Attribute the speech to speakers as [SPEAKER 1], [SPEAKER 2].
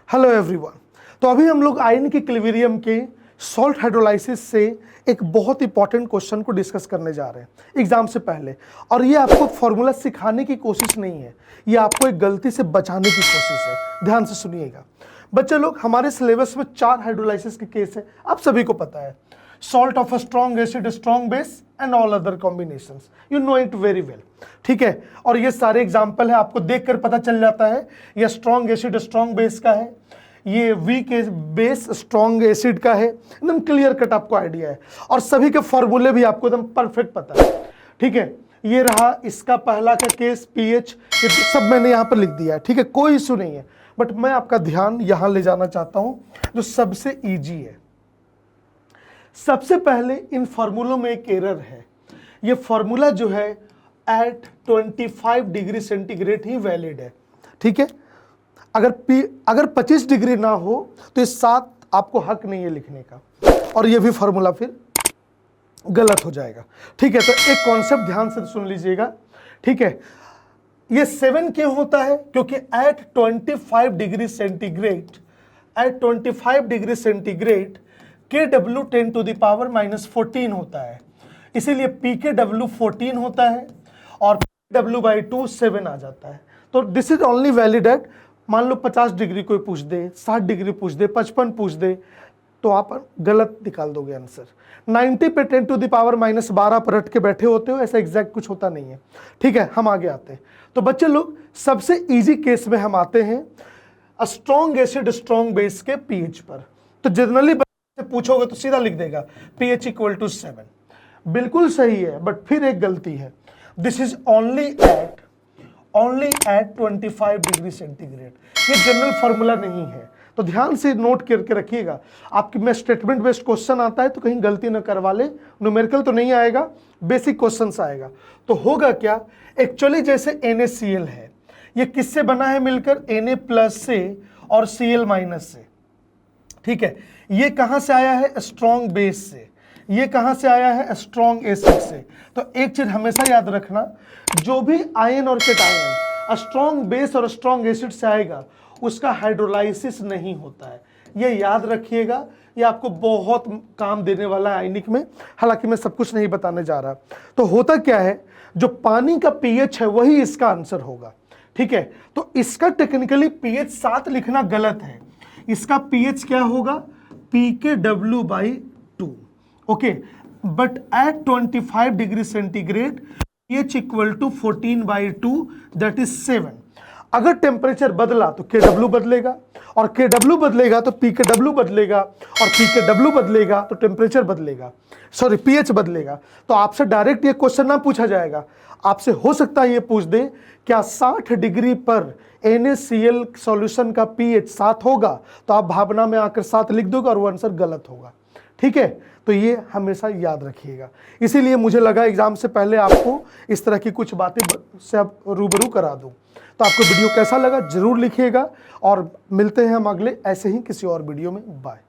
[SPEAKER 1] Hello everyone. तो अभी हम लोग आयन के इक्विलिब्रियम के सॉल्ट हाइड्रोलाइसिस से एक बहुत इंपॉर्टेंट क्वेश्चन को डिस्कस करने जा रहे हैं एग्जाम से पहले। और ये आपको फॉर्मूला सिखाने की कोशिश नहीं है, ये आपको एक गलती से बचाने की कोशिश है। ध्यान से सुनिएगा बच्चे लोग, हमारे सिलेबस में 4 हाइड्रोलाइसिस के केस है, आप सभी को पता है। Salt of a strong acid, strong base and all other combinations, you know it very well, ठीक है। और ये सारे एग्जाम्पल है, आपको देखकर पता चल जाता है ये स्ट्रॉन्ग एसिड स्ट्रॉन्ग बेस का है, ये वीक बेस स्ट्रॉन्ग एसिड का है, एकदम क्लियर कट आपको आइडिया है। और सभी के फॉर्मूले भी आपको एकदम परफेक्ट पता है, ठीक है। ये रहा इसका पहला का केस पीएच, ये सब मैंने यहाँ पर लिख दिया है, ठीक है, कोई इशू नहीं है। बट मैं आपका ध्यान यहाँ ले जाना चाहता हूँ जो सबसे ईजी है। सबसे पहले इन फार्मूलों में एक एरर है। ये फार्मूला जो है एट 25 डिग्री सेंटीग्रेड ही वैलिड है, ठीक है। अगर 25 डिग्री ना हो तो इस साथ आपको हक नहीं है लिखने का, और ये भी फार्मूला फिर गलत हो जाएगा, ठीक है। तो एक कॉन्सेप्ट ध्यान से सुन लीजिएगा, ठीक है। ये 7 क्यों होता है? क्योंकि at 25 degree centigrade, at 25 degree centigrade KW 10 to the power -14 होता है, इसीलिए PKW 14 होता है और PW/2 7 आ जाता है। तो this is only valid at, मान लो 50 डिग्री कोई पूछ दे, 60 डिग्री पूछ दे, 55 पूछ दे, तो आप गलत निकाल दोगे आंसर। 90 पे 10 to the power -12 पर रट के बैठे होते हो, ऐसा एग्जैक्ट कुछ होता नहीं है, ठीक है। हम आगे आते हैं। तो बच्चे लोग, सबसे इजी केस में हम आते हैं स्ट्रॉन्ग एसिड स्ट्रॉन्ग बेस के पीएच पर। तो जनरली पूछोगे तो सीधा लिख देगा pH = 7, बिल्कुल सही है। बट फिर एक गलती है, this is only at 25 degree centigrade, ये जनरल फार्मूला नहीं है। तो ध्यान से नोट करके रखिएगा, आपकी में स्टेटमेंट बेस्ड क्वेश्चन आता है तो कहीं गलती न करवा ले, न्यूमेरिकल तो नहीं आएगा, बेसिक क्वेश्चन आएगा। तो होगा क्या, एक्चुअली जैसे NaCl है, ये किससे बना है मिलकर? Na+ से और Cl- से, ठीक है। ये कहां से आया है? स्ट्रॉन्ग बेस से। ये कहां से आया है? स्ट्रॉन्ग एसिड से। तो एक चीज हमेशा याद रखना, जो भी आयन और कैटायन स्ट्रॉन्ग बेस और स्ट्रॉन्ग एसिड से आएगा उसका हाइड्रोलाइसिस नहीं होता है, ये याद रखिएगा। ये आपको बहुत काम देने वाला है आयनिक में, हालांकि मैं सब कुछ नहीं बताने जा रहा। तो होता क्या है, जो पानी का पीएच है वही इसका आंसर होगा, ठीक है। तो इसका टेक्निकली पीएच 7 लिखना गलत है, इसका पीएच क्या होगा? PKW/2, okay. But at 25 degree centigrade pH = 14/2, that is 7। अगर टेम्परेचर बदला तो KW बदलेगा, और KW बदलेगा तो PKW बदलेगा, और PKW बदलेगा तो टेम्परेचर बदलेगा, सॉरी pH बदलेगा। तो आपसे डायरेक्ट ये क्वेश्चन ना पूछा जाएगा, आपसे हो सकता है ये पूछ दे, क्या 60 डिग्री पर NaCl सॉल्यूशन का pH 7 होगा? तो आप भावना में आकर 7 लिख दोगे और वो आंसर गलत होगा, ठीक है। तो ये हमेशा याद रखिएगा। इसीलिए मुझे लगा एग्जाम से पहले आपको इस तरह की कुछ बातें से अब रूबरू करा दूं। तो आपको वीडियो कैसा लगा जरूर लिखिएगा, और मिलते हैं हम अगले ऐसे ही किसी और वीडियो में। बाय।